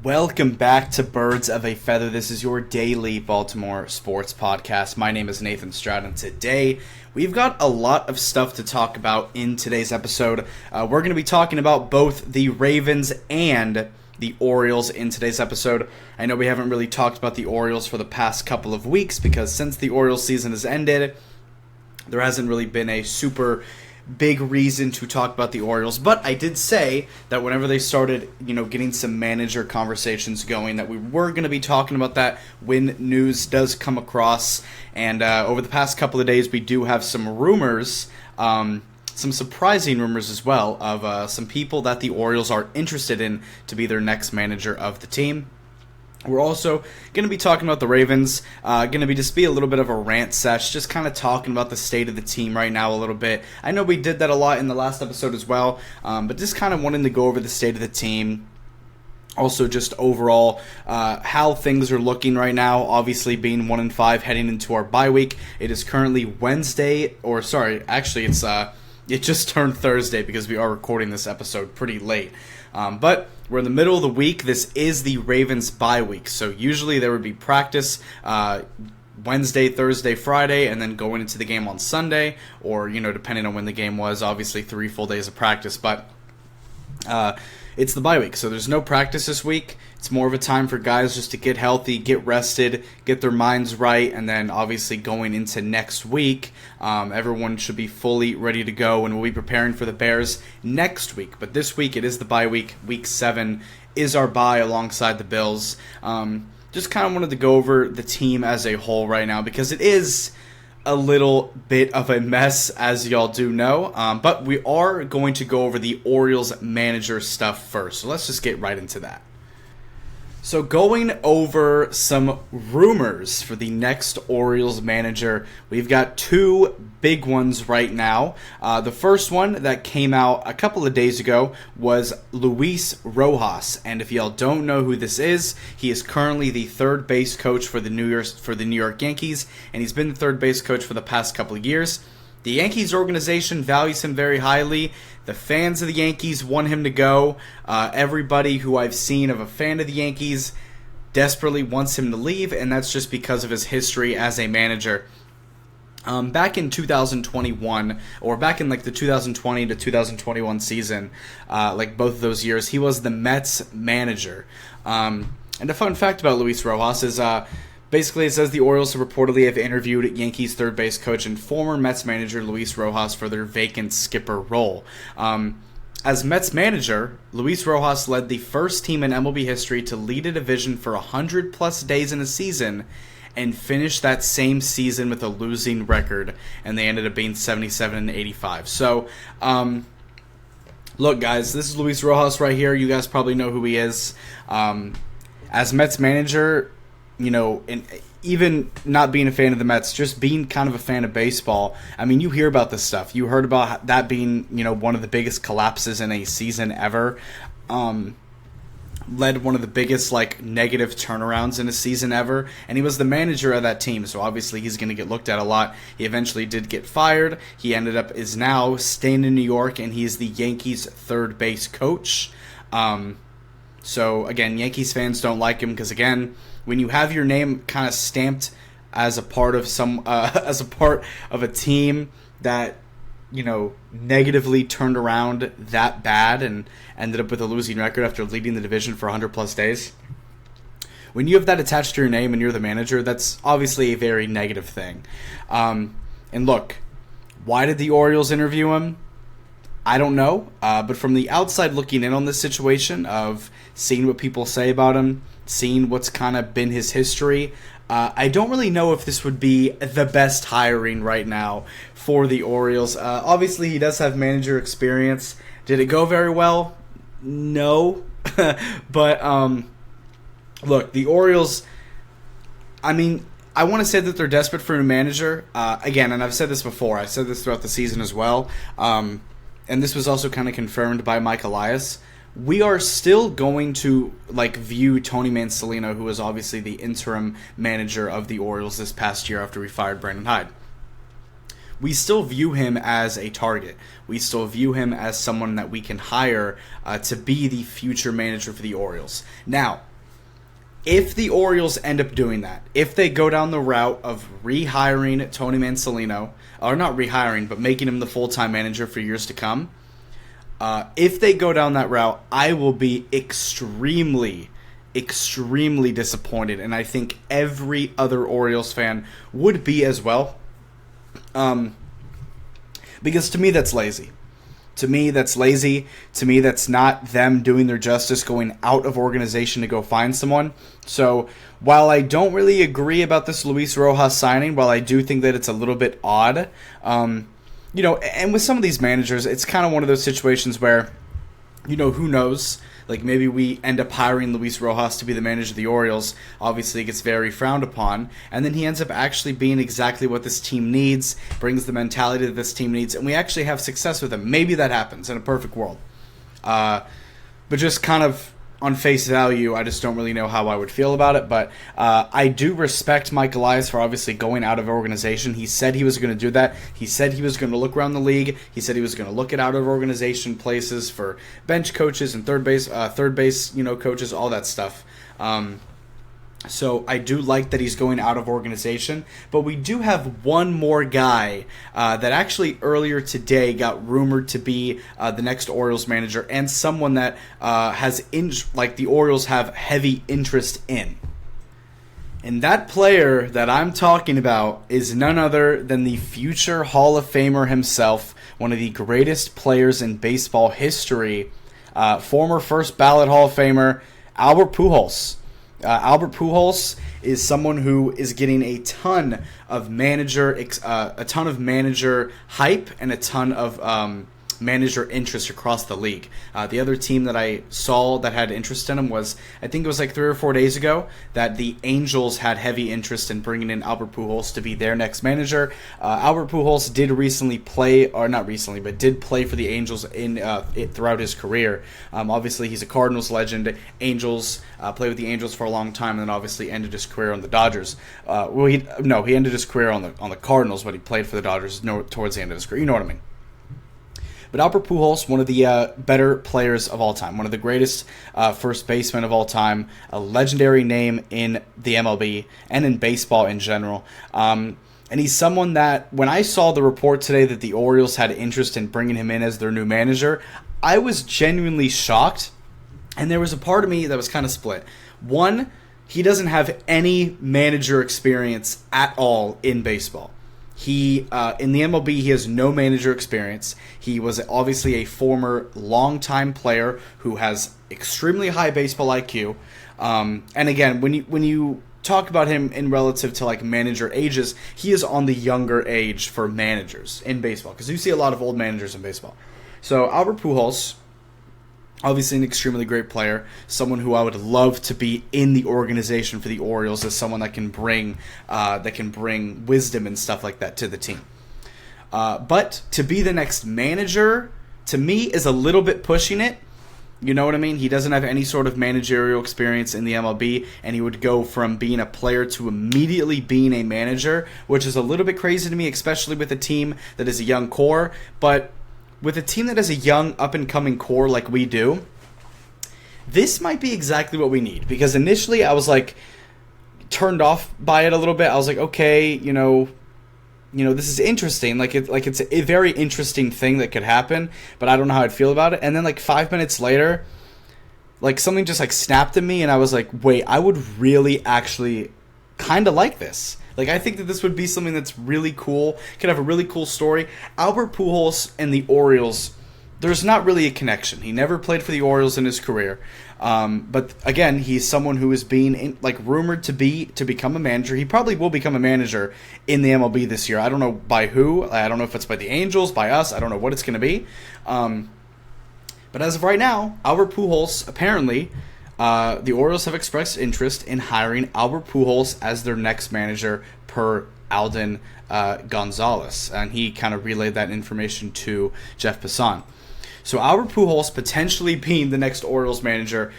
Welcome back to Birds of a Feather. This is your daily Baltimore sports podcast. My name is Nathan Stroud, and today we've got a lot of stuff to talk about in today's episode. We're going to be talking about both the Ravens and the Orioles in today's episode. I know we haven't really talked about the Orioles for the past couple of weeks because since the Orioles season has ended, there hasn't really been a super big reason to talk about the Orioles, but I did say that whenever they started, getting some manager conversations going, that we were going to be talking about that when news does come across. And over the past couple of days, we do have some rumors, some surprising rumors as well, of some people that the Orioles are interested in to be their next manager of the team. We're also going to be talking about the Ravens, going to be a little bit of a rant sesh, just kind of talking about the state of the team right now a little bit. I know we did that a lot in the last episode as well, but just kind of wanting to go over the state of the team. Also, just overall, how things are looking right now. Obviously, being 1-5 heading into our bye week. It is currently Wednesday, it just turned Thursday because we are recording this episode pretty late. But we're in the middle of the week. This is the Ravens bye week. So usually there would be practice Wednesday, Thursday, Friday, and then going into the game on Sunday. Or, depending on when the game was, obviously 3 full days of practice. But it's the bye week, so there's no practice this week. It's more of a time for guys just to get healthy, get rested, get their minds right, and then obviously going into next week, everyone should be fully ready to go, and we'll be preparing for the Bears next week. But this week, it is the bye week. Week 7 is our bye alongside the Bills. Just kind of wanted to go over the team as a whole right now because it is a little bit of a mess, as y'all do know, but we are going to go over the Orioles manager stuff first, so let's just get right into that. So going over some rumors for the next Orioles manager, we've got 2 big ones right now. The first one that came out a couple of days ago was Luis Rojas, and if y'all don't know who this is, he is currently the third base coach for the New York Yankees, and he's been the third base coach for the past couple of years. The Yankees organization values him very highly. The fans of the Yankees want him to go. Everybody who I've seen of a fan of the Yankees desperately wants him to leave, and that's just because of his history as a manager. Back in 2021, or back in the 2020 to 2021 season, both of those years, he was the Mets manager. And a fun fact about Luis Rojas is basically, it says the Orioles reportedly have interviewed Yankees third base coach and former Mets manager Luis Rojas for their vacant skipper role. As Mets manager, Luis Rojas led the first team in MLB history to lead a division for 100-plus days in a season and finished that same season with a losing record, and they ended up being 77-85. So, look, guys, this is Luis Rojas right here. You guys probably know who he is. As Mets manager, and even not being a fan of the Mets, just being kind of a fan of baseball, I mean, you hear about this stuff. You heard about that being, one of the biggest collapses in a season ever. Led one of the biggest, negative turnarounds in a season ever. And he was the manager of that team, so obviously he's going to get looked at a lot. He eventually did get fired. He is now staying in New York, and he's the Yankees' third base coach. So, again, Yankees fans don't like him because, again, when you have your name kind of stamped as a part of a team that, negatively turned around that bad and ended up with a losing record after leading the division for 100-plus days, when you have that attached to your name and you're the manager, that's obviously a very negative thing. And look, why did the Orioles interview him? I don't know, but from the outside looking in on this situation of seeing what people say about him, seeing what's kind of been his history, I don't really know if this would be the best hiring right now for the Orioles. Obviously, he does have manager experience. Did it go very well? No. But, look, the Orioles, I mean, I want to say that they're desperate for a manager. Again, and I've said this before. I've said this throughout the season as well. And this was also kind of confirmed by Mike Elias. We are still going to view Tony Mansolino, who was obviously the interim manager of the Orioles this past year after we fired Brandon Hyde. We still view him as a target. We still view him as someone that we can hire to be the future manager for the Orioles. Now, If the Orioles end up doing that, if they go down the route of rehiring Tony Mansolino, or not rehiring, but making him the full-time manager for years to come, if they go down that route, I will be extremely disappointed, and I think every other Orioles fan would be as well. Because to me, that's lazy. To me, that's lazy. To me, that's not them doing their justice, going out of organization to go find someone. So while I don't really agree about this Luis Rojas signing, while I do think that it's a little bit odd, and with some of these managers, it's kind of one of those situations where, who knows? Like, maybe we end up hiring Luis Rojas to be the manager of the Orioles. Obviously, it gets very frowned upon. And then he ends up actually being exactly what this team needs, brings the mentality that this team needs, and we actually have success with him. Maybe that happens in a perfect world. But just kind of on face value, I just don't really know how I would feel about it. But I do respect Mike Elias for obviously going out of organization. He said he was going to do that. He said he was going to look around the league. He said he was going to look at out of organization places for bench coaches and third base, coaches, all that stuff. So I do like that he's going out of organization, but we do have one more guy that actually earlier today got rumored to be the next Orioles manager, and someone that the Orioles have heavy interest in. And that player that I'm talking about is none other than the future Hall of Famer himself, one of the greatest players in baseball history, former first ballot Hall of Famer, Albert Pujols. Albert Pujols is someone who is getting a ton of manager hype and a ton of manager interest across the league. The other team that I saw that had interest in him was, I think it was like 3 or 4 days ago, that the Angels had heavy interest in bringing in Albert Pujols to be their next manager. Albert Pujols did did play for the Angels throughout his career. Obviously, he's a Cardinals legend. Angels played with the Angels for a long time, and then obviously ended his career on the Dodgers. He ended his career on the Cardinals, but he played for the Dodgers towards the end of his career. You know what I mean? But Albert Pujols, one of the better players of all time, one of the greatest first basemen of all time, a legendary name in the MLB and in baseball in general. And he's someone that, when I saw the report today that the Orioles had interest in bringing him in as their new manager, I was genuinely shocked. And there was a part of me that was kind of split. One, he doesn't have any manager experience at all in baseball. He in the MLB, he has no manager experience. He was obviously a former longtime player who has extremely high baseball IQ. And again, when you talk about him in relative to like manager ages, he is on the younger age for managers in baseball, because you see a lot of old managers in baseball. So Albert Pujols, obviously an extremely great player, someone who I would love to be in the organization for the Orioles, as someone that can bring wisdom and stuff like that to the team. But to be the next manager, to me, is a little bit pushing it. You know what I mean? He doesn't have any sort of managerial experience in the MLB, and he would go from being a player to immediately being a manager, which is a little bit crazy to me, especially with a team that is a young core. But with a team that has a young, up-and-coming core like we do, this might be exactly what we need. Because initially I was like turned off by it a little bit. I was like, okay, this is interesting. It's a very interesting thing that could happen, but I don't know how I'd feel about it. And then like 5 minutes later, like something just like snapped at me, and I was like, wait, I would really actually kind of like this. Like, I think that this would be something that's really cool, could have a really cool story. Albert Pujols and the Orioles, there's not really a connection. He never played for the Orioles in his career. But again, he's someone who is being rumored to become a manager. He probably will become a manager in the MLB this year. I don't know by who. I don't know if it's by the Angels, by us. I don't know what it's going to be. But as of right now, Albert Pujols, apparently, the Orioles have expressed interest in hiring Albert Pujols as their next manager, per Alden Gonzalez. And he kind of relayed that information to Jeff Passan. So Albert Pujols potentially being the next Orioles manager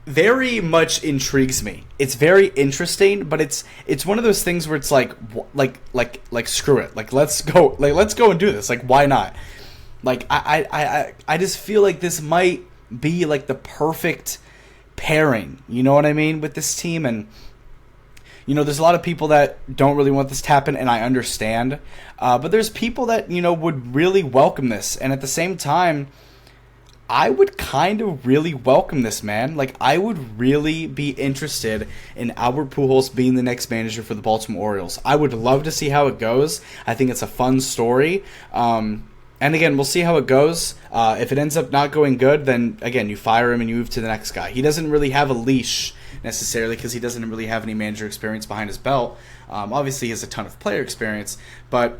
very much intrigues me. It's very interesting, but it's one of those things where it's like screw it. Like, let's go and do this. Like, why not? Like, I just feel like this might be like the perfect pairing, you know what I mean, with this team. And there's a lot of people that don't really want this to happen, and I understand. But there's people that, would really welcome this. And at the same time, I would kind of really welcome this, man. Like, I would really be interested in Albert Pujols being the next manager for the Baltimore Orioles. I would love to see how it goes. I think it's a fun story. And again, we'll see how it goes. If it ends up not going good, then, again, you fire him and you move to the next guy. He doesn't really have a leash necessarily because he doesn't really have any manager experience behind his belt. Obviously, he has a ton of player experience. But,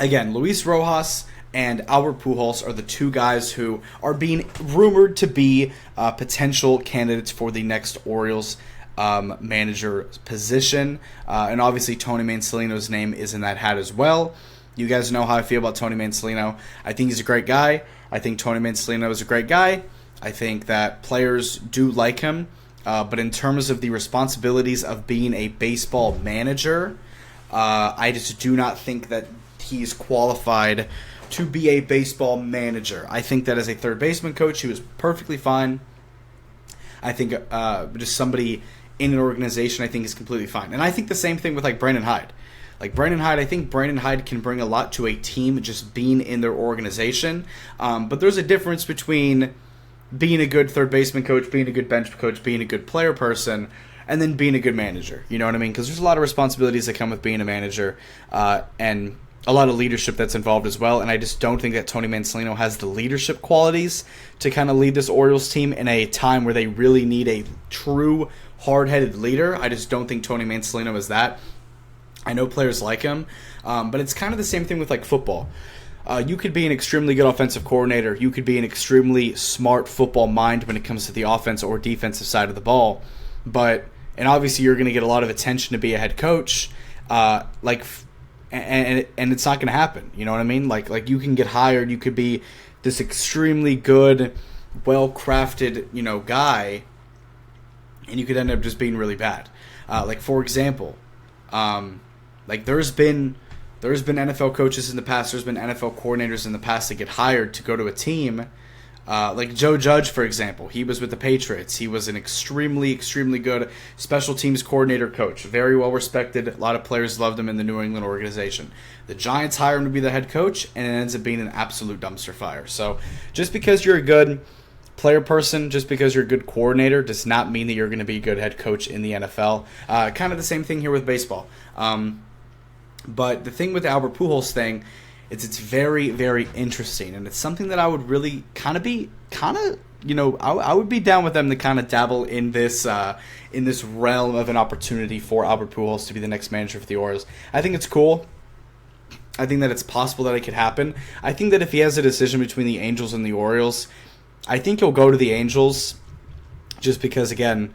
again, Luis Rojas and Albert Pujols are the two guys who are being rumored to be potential candidates for the next Orioles manager position. And obviously, Tony Mansolino's name is in that hat as well. You guys know how I feel about Tony Mansolino. I think he's a great guy. I think Tony Mansolino is a great guy. I think that players do like him. But in terms of the responsibilities of being a baseball manager, I just do not think that he's qualified to be a baseball manager. I think that as a third baseman coach, he was perfectly fine. I think just somebody in an organization, I think, is completely fine. And I think the same thing with, like, Brandon Hyde. Like, Brandon Hyde, I think Brandon Hyde can bring a lot to a team just being in their organization. But there's a difference between being a good third baseman coach, being a good bench coach, being a good player person, and then being a good manager. You know what I mean? Because there's a lot of responsibilities that come with being a manager, and a lot of leadership that's involved as well. And I just don't think that Tony Mansolino has the leadership qualities to kind of lead this Orioles team in a time where they really need a true hard-headed leader. I just don't think Tony Mansolino is that. I know players like him, but it's kind of the same thing with, like, football. You could be an extremely good offensive coordinator. You could be an extremely smart football mind when it comes to the offense or defensive side of the ball. And obviously you're going to get a lot of attention to be a head coach, and it's not going to happen. You know what I mean? Like you can get hired. You could be this extremely good, well-crafted, guy, and you could end up just being really bad. Like, for example, there's been NFL coaches in the past, there's been NFL coordinators in the past that get hired to go to a team. Like Joe Judge, for example. He was with the Patriots. He was an extremely, extremely good special teams coordinator coach. Very well respected. A lot of players loved him in the New England organization. The Giants hire him to be the head coach, and it ends up being an absolute dumpster fire. So just because you're a good player person, just because you're a good coordinator, does not mean that you're going to be a good head coach in the NFL. Kind of the same thing here with baseball. But the thing with the Albert Pujols thing is it's very, very interesting, and it's something that I would really I would be down with them to kind of dabble in this realm of an opportunity for Albert Pujols to be the next manager for the Orioles. I think it's cool. I think that it's possible that it could happen. I think that if he has a decision between the Angels and the Orioles, I think he'll go to the Angels just because, again,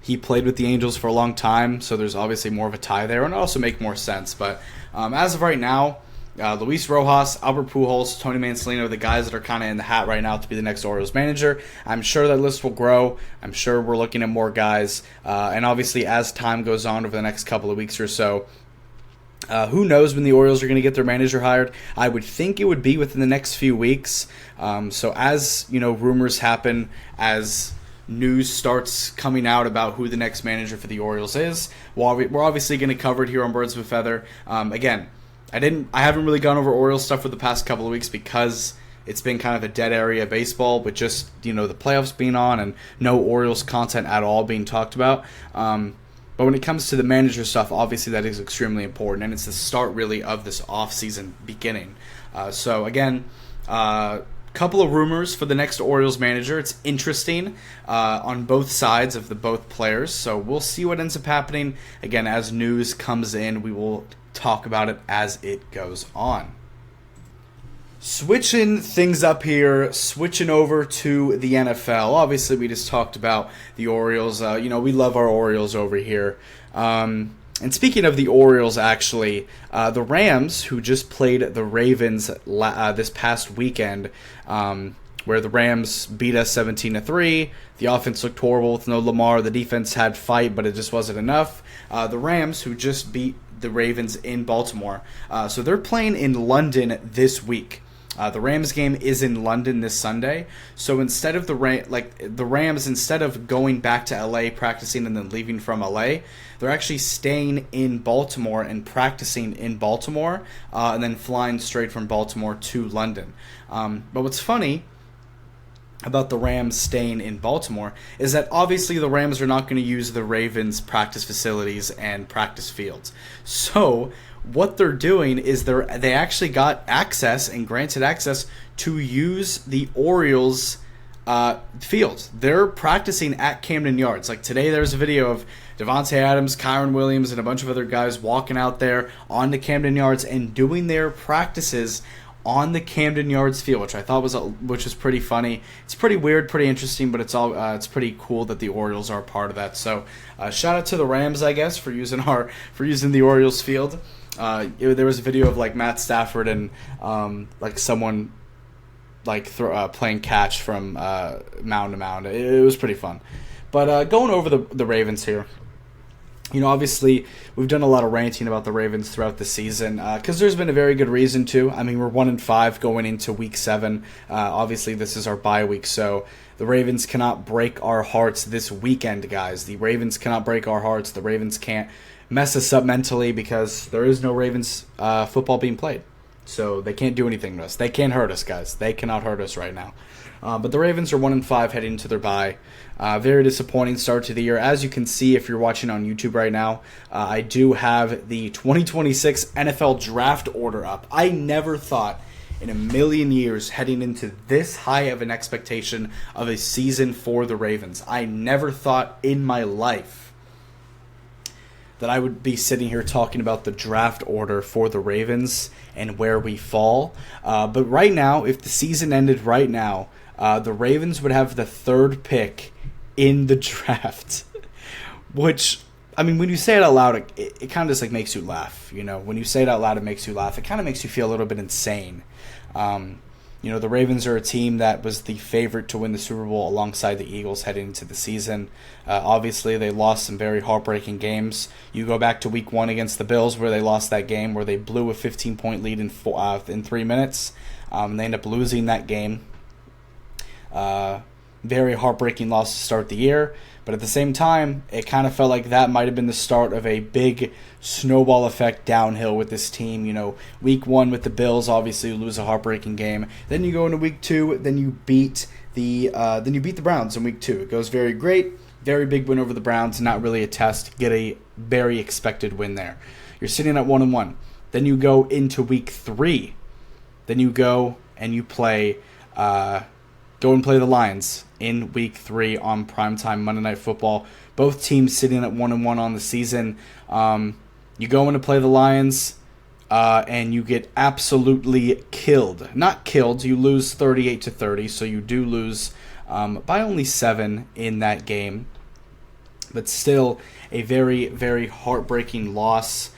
he played with the Angels for a long time, so there's obviously more of a tie there, and it also make more sense. But as of right now, Luis Rojas, Albert Pujols, Tony Mansolino, the guys that are kind of in the hat right now to be the next Orioles manager. I'm sure that list will grow. I'm sure we're looking at more guys. And obviously, as time goes on over the next couple of weeks or so, who knows when the Orioles are going to get their manager hired? I would think it would be within the next few weeks. So as rumors happen, as news starts coming out about who the next manager for the Orioles is, we're obviously going to cover it here on Birds of a Feather. Again, I haven't really gone over Orioles stuff for the past couple of weeks because it's been kind of a dead area of baseball with just the playoffs being on and no Orioles content at all being talked about. But when it comes to the manager stuff, obviously that is extremely important, and it's the start really of this off-season beginning. So again, couple of rumors for the next Orioles manager. It's interesting on both sides of both players, so we'll see what ends up happening. Again, as news comes in, we will talk about it as it goes on. Switching things up here, switching over to the NFL. Obviously, we just talked about the Orioles. We love our Orioles over here. And speaking of the Orioles, actually, the Rams, who just played the Ravens this past weekend, where the Rams beat us 17-3. The offense looked horrible with no Lamar. The defense had fight, but it just wasn't enough. The Rams, who just beat the Ravens in Baltimore. So they're playing in London this week. The Rams game is in London this Sunday, so instead of the Rams, instead of going back to LA, practicing, and then leaving from LA, they're actually staying in Baltimore and practicing in Baltimore, and then flying straight from Baltimore to London. But what's funny about the Rams staying in Baltimore is that obviously the Rams are not going to use the Ravens' practice facilities and practice fields. So what they're doing is they actually got access and granted access to use the Orioles field. They're practicing at Camden Yards. Like today, there's a video of Devontae Adams, Kyron Williams, and a bunch of other guys walking out there onto Camden Yards and doing their practices on the Camden Yards field, which I thought was pretty funny. It's pretty weird, pretty interesting, but it's pretty cool that the Orioles are a part of that. So shout out to the Rams, I guess, for using the Orioles field. There was a video of like Matt Stafford and like someone like playing catch from mound to mound. It was pretty fun. But going over the Ravens here. Obviously, we've done a lot of ranting about the Ravens throughout the season because there's been a very good reason to. I mean, we're 1-5 going into Week 7. Obviously, this is our bye week, so the Ravens cannot break our hearts this weekend, guys. The Ravens cannot break our hearts. The Ravens can't mess us up mentally because there is no Ravens football being played. So they can't do anything to us. They can't hurt us, guys. They cannot hurt us right now. But the Ravens are 1-5 heading into their bye. Very disappointing start to the year. As you can see if you're watching on YouTube right now, I do have the 2026 NFL draft order up. I never thought in a million years heading into this high of an expectation of a season for the Ravens. I never thought in my life that I would be sitting here talking about the draft order for the Ravens and where we fall. But right now, if the season ended right now, the Ravens would have the 3rd pick in the draft. Which, I mean, when you say it out loud, it kind of just like makes you laugh. When you say it out loud, it makes you laugh. It kind of makes you feel a little bit insane. The Ravens are a team that was the favorite to win the Super Bowl alongside the Eagles heading into the season. Obviously, they lost some very heartbreaking games. You go back to Week 1 against the Bills where they lost that game, where they blew a 15-point lead in 3 minutes. They end up losing that game. Very heartbreaking loss to start the year. But at the same time, it kind of felt like that might have been the start of a big snowball effect downhill with this team. Week 1 with the Bills, obviously you lose a heartbreaking game. Then you go into Week 2, then you beat the Browns in Week 2. It goes very great, very big win over the Browns. Not really a test. Get a very expected win there. You're sitting at 1-1. Then you go into Week 3. Then you go and you play. Go and play the Lions in Week 3 on primetime Monday Night Football. Both teams sitting at 1-1 on the season. You go in to play the Lions, and you get absolutely killed. Not killed. You lose 38-30, so you do lose by only 7 in that game. But still a very, very heartbreaking loss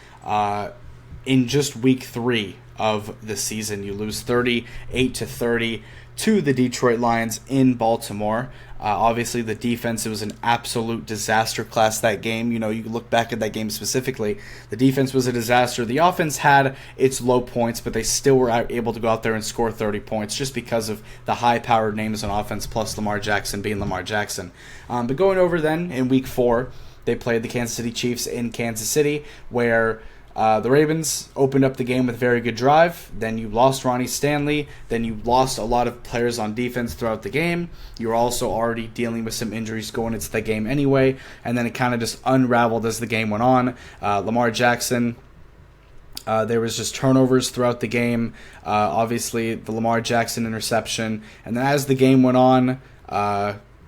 in just Week 3 of the season. You lose 38-30 to the Detroit Lions in Baltimore. Obviously, the defense, it was an absolute disaster class that game. You look back at that game specifically, the defense was a disaster. The offense had its low points, but they still were able to go out there and score 30 points just because of the high-powered names on offense, plus Lamar Jackson being Lamar Jackson. But going over then, in Week 4, they played the Kansas City Chiefs in Kansas City, where the Ravens opened up the game with a very good drive. Then you lost Ronnie Stanley. Then you lost a lot of players on defense throughout the game. You were also already dealing with some injuries going into the game anyway. And then it kind of just unraveled as the game went on. Lamar Jackson, there was just turnovers throughout the game. Obviously, the Lamar Jackson interception. And then as the game went on,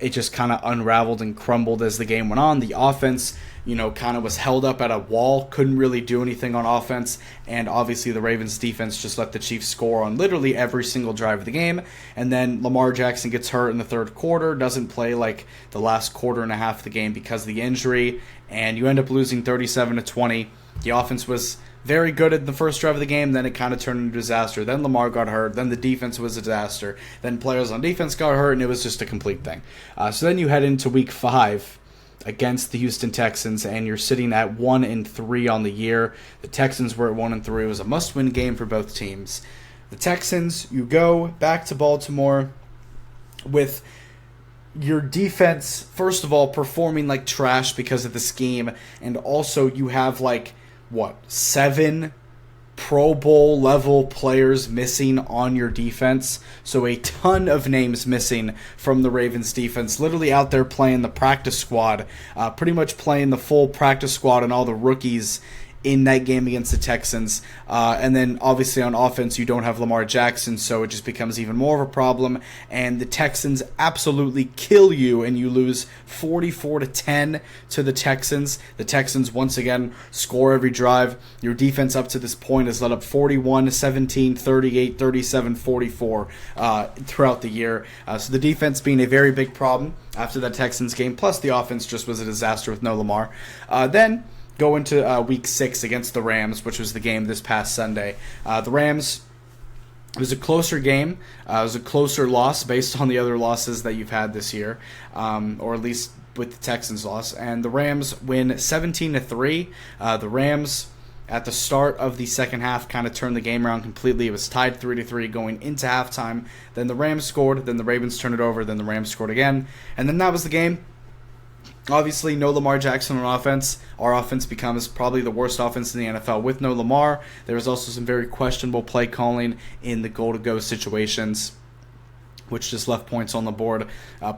it just kind of unraveled and crumbled as the game went on. The offense, kind of was held up at a wall, couldn't really do anything on offense, and obviously the Ravens defense just let the Chiefs score on literally every single drive of the game. And then Lamar Jackson gets hurt in the 3rd quarter, doesn't play like the last quarter and a half of the game because of the injury, and you end up losing 37-20. The offense was very good at the first drive of the game, then it kind of turned into a disaster. Then Lamar got hurt, then the defense was a disaster, then players on defense got hurt, and it was just a complete thing. So then you head into Week 5 against the Houston Texans, and you're sitting at 1-3 on the year. The Texans were at 1-3. It was a must-win game for both teams. The Texans, you go back to Baltimore with your defense, first of all, performing like trash because of the scheme, and also you have 7 Pro Bowl level players missing on your defense. So a ton of names missing from the Ravens defense, literally out there playing the practice squad, pretty much playing the full practice squad and all the rookies in that game against the Texans. And then obviously on offense you don't have Lamar Jackson, so it just becomes even more of a problem, and the Texans absolutely kill you and you lose 44-10 to the Texans. The Texans once again score every drive. Your defense up to this point has let up 41, 17, 38, 37, 44 throughout the year. So the defense being a very big problem after that Texans game, plus the offense just was a disaster with no Lamar. Then go into week 6 against the Rams, which was the game this past Sunday. The Rams, it was a closer game. It was a closer loss based on the other losses that you've had this year, or at least with the Texans' loss. And the Rams win 17-3. The Rams, at the start of the second half, kind of turned the game around completely. It was tied 3-3 going into halftime. Then the Rams scored. Then the Ravens turned it over. Then the Rams scored again. And then that was the game. Obviously, no Lamar Jackson on offense. Our offense becomes probably the worst offense in the NFL with no Lamar. There was also some very questionable play calling in the goal-to-go situations, which just left points on the board.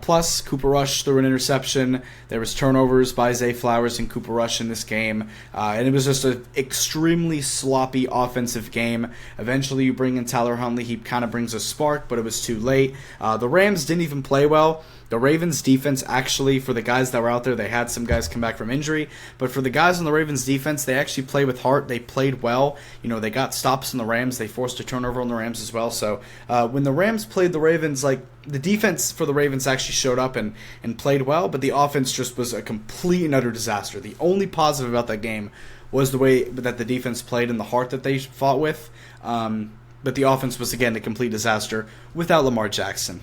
Plus, Cooper Rush threw an interception. There was turnovers by Zay Flowers and Cooper Rush in this game. And it was just an extremely sloppy offensive game. Eventually, you bring in Tyler Huntley. He kind of brings a spark, but it was too late. The Rams didn't even play well. The Ravens defense, actually, for the guys that were out there, they had some guys come back from injury. But for the guys on the Ravens defense, they actually played with heart. They played well. They got stops on the Rams. They forced a turnover on the Rams as well. So when the Rams played the Ravens, the defense for the Ravens actually showed up and played well, but the offense just was a complete and utter disaster. The only positive about that game was the way that the defense played and the heart that they fought with. But the offense was, again, a complete disaster without Lamar Jackson.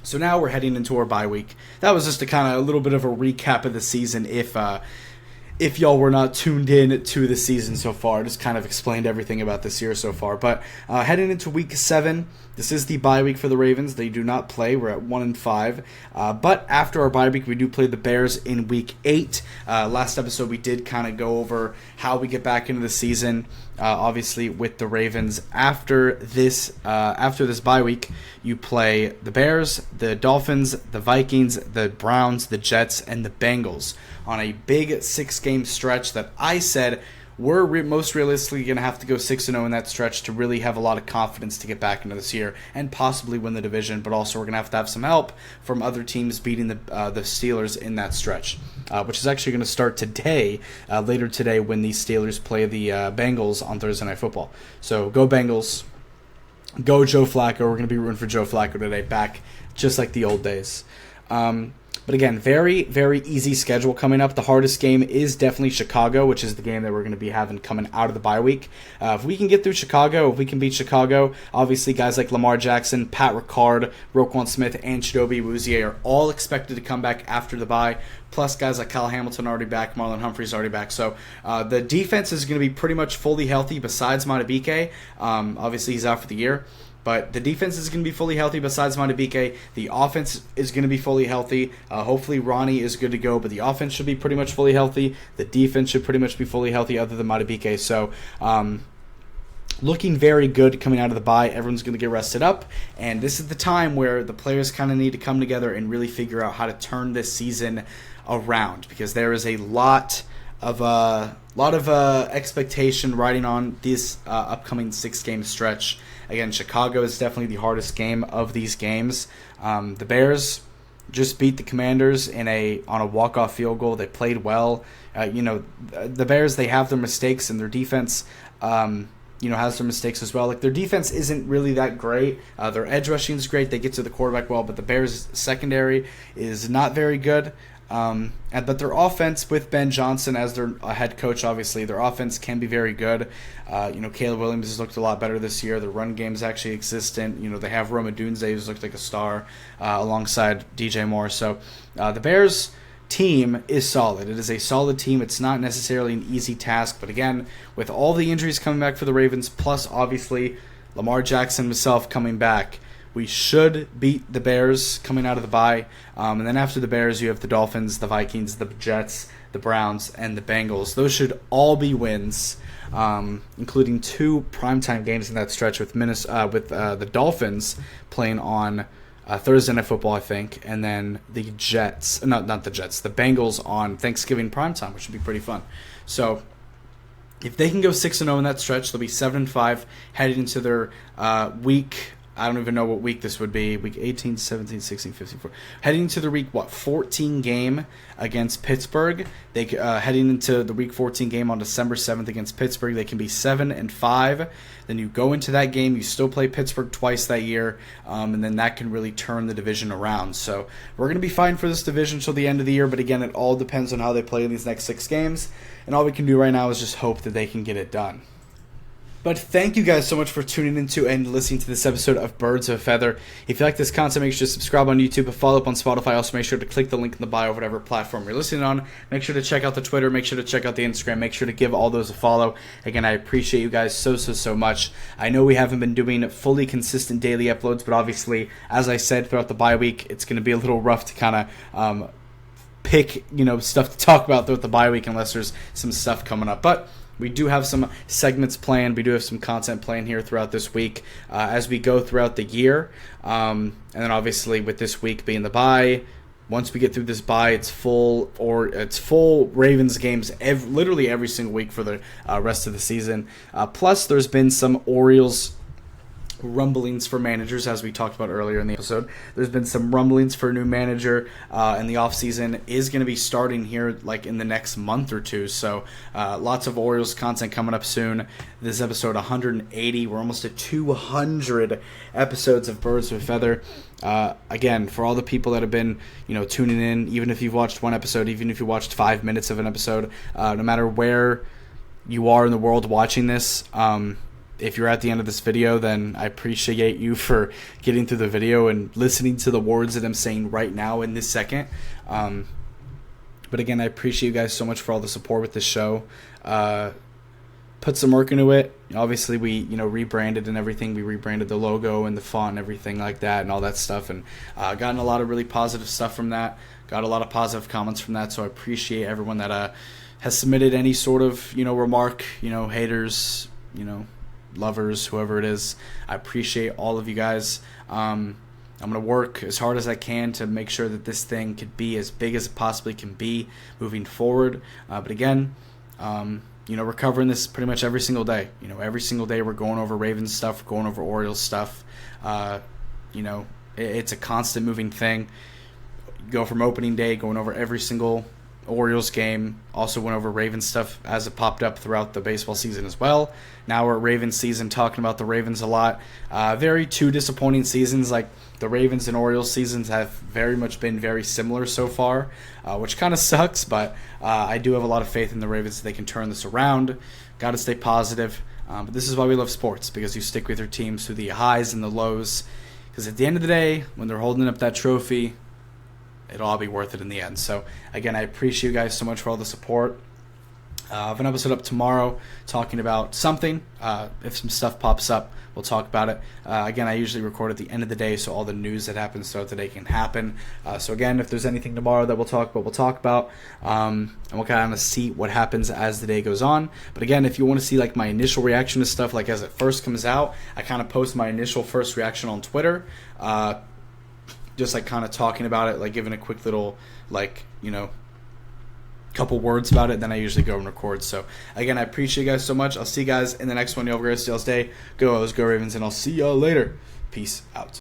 So now we're heading into our bye week. That was just a little bit of a recap of the season if y'all were not tuned in to the season so far. Just kind of explained everything about this year so far. But heading into week 7, this is the bye week for the Ravens. They do not play. We're at 1-5. But after our bye week, we do play the Bears in week 8. Last episode, we did kind of go over how we get back into the season. Obviously, with the Ravens, after this bye week, you play the Bears, the Dolphins, the Vikings, the Browns, the Jets, and the Bengals on a big 6-game stretch that I said we're most realistically going to have to go 6-0 in that stretch to really have a lot of confidence to get back into this year and possibly win the division, but also we're going to have some help from other teams beating the Steelers in that stretch, which is actually going to start today, later today, when the Steelers play the Bengals on Thursday Night Football. So go Bengals, go Joe Flacco. We're going to be rooting for Joe Flacco today, back just like the old days. But again, very, very easy schedule coming up. The hardest game is definitely Chicago, which is the game that we're going to be having coming out of the bye week. If we can get through Chicago, if we can beat Chicago, obviously guys like Lamar Jackson, Pat Ricard, Roquan Smith, and Chidobe Awuzie are all expected to come back after the bye. Plus guys like Kyle Hamilton already back, Marlon Humphrey's already back. So the defense is going to be pretty much fully healthy besides Madubuike. Obviously he's out for the year. But the defense is going to be fully healthy besides Madubuike. The offense is going to be fully healthy. Hopefully Ronnie is good to go, but the offense should be pretty much fully healthy. The defense should pretty much be fully healthy other than Madubuike. So looking very good coming out of the bye. Everyone's going to get rested up. And this is the time where the players kind of need to come together and really figure out how to turn this season around, because there is a lot of expectation riding on this upcoming 6-game stretch. Again, Chicago is definitely the hardest game of these games. The Bears just beat the Commanders on a walk-off field goal. They played well. The Bears, they have their mistakes, and their defense has their mistakes as well. Their defense isn't really that great. Their edge rushing is great. They get to the quarterback well, but the Bears' secondary is not very good. But their offense, with Ben Johnson as their head coach, obviously, their offense can be very good. Caleb Williams has looked a lot better this year. The run game is actually existent. They have Rome Odunze, who's looked like a star, alongside DJ Moore. So the Bears team is solid. It is a solid team. It's not necessarily an easy task, but again, with all the injuries coming back for the Ravens, plus obviously Lamar Jackson himself coming back. We should beat the Bears coming out of the bye. And then after the Bears, you have the Dolphins, the Vikings, the Jets, the Browns, and the Bengals. Those should all be wins, including 2 primetime games in that stretch with the Dolphins playing on Thursday Night Football, I think, and then the Jets. No, not the Jets. The Bengals on Thanksgiving primetime, which would be pretty fun. So if they can go 6-0 in that stretch, they'll be 7-5 heading into their week. I don't even know what week this would be. Week 18, 17, 16, 15, 14. Heading to the week, 14 game against Pittsburgh. They heading into the week 14 game on December 7th against Pittsburgh. They can be 7-5. Then you go into that game. You still play Pittsburgh twice that year. And then that can really turn the division around. So we're going to be fighting for this division till the end of the year. But again, it all depends on how they play in these next 6 games. And all we can do right now is just hope that they can get it done. But thank you guys so much for tuning into and listening to this episode of Birds of a Feather. If you like this content, make sure to subscribe on YouTube and follow up on Spotify. Also, make sure to click the link in the bio of whatever platform you're listening on. Make sure to check out the Twitter. Make sure to check out the Instagram. Make sure to give all those a follow. Again, I appreciate you guys so much. I know we haven't been doing fully consistent daily uploads, but obviously, as I said, throughout the bye week, it's going to be a little rough to kind of pick stuff to talk about throughout the bye week unless there's some stuff coming up. But we do have some segments planned. We do have some content planned here throughout this week as we go throughout the year. And then obviously with this week being the bye, once we get through this bye, it's full Ravens games literally every single week for the rest of the season. Plus there's been some Orioles rumblings for managers, as we talked about earlier in the episode. There's been some rumblings for a new manager, and the offseason is going to be starting here like in the next month or two. So lots of Orioles content coming up soon. This is episode 180. We're almost at 200 episodes of Birds with a Feather. Again, for all the people that have been tuning in, even if you've watched one episode, even if you watched 5 minutes of an episode, no matter where you are in the world watching this, if you're at the end of this video, then I appreciate you for getting through the video and listening to the words that I'm saying right now in this second. But again, I appreciate you guys so much for all the support with this show. Put some work into it. Obviously, we rebranded and everything. We rebranded the logo and the font and everything like that and all that stuff. And gotten a lot of really positive stuff from that. Got a lot of positive comments from that. So I appreciate everyone that has submitted any sort of remark. Haters. Lovers, whoever it is. I appreciate all of you guys. I'm going to work as hard as I can to make sure that this thing could be as big as it possibly can be moving forward. But again, we're covering this pretty much every single day. Every single day we're going over Ravens stuff, going over Orioles stuff. It's a constant moving thing. You go from opening day, going over every single Orioles game. Also went over Ravens stuff as it popped up throughout the baseball season as well. Now we're at Ravens season, talking about the Ravens a lot. Two disappointing seasons. Like the Ravens and Orioles seasons have very much been very similar so far, which kind of sucks, but I do have a lot of faith in the Ravens that they can turn this around. Got to stay positive. But this is why we love sports, because you stick with your teams through the highs and the lows. Because at the end of the day, when they're holding up that trophy, it'll all be worth it in the end. So, again, I appreciate you guys so much for all the support. I have an episode up tomorrow talking about something. If some stuff pops up, we'll talk about it. Again, I usually record at the end of the day, so all the news that happens throughout the day can happen. So, again, if there's anything tomorrow that we'll talk about, we'll talk about. And we'll kind of see what happens as the day goes on. But, again, if you want to see, like, my initial reaction to stuff, like, as it first comes out, I kind of post my initial first reaction on Twitter. Just like kind of talking about it, like giving a quick little, couple words about it. Then I usually go and record. So again, I appreciate you guys so much. I'll see you guys in the next one. You have a great day. Go O's, go Ravens, and I'll see y'all later. Peace out.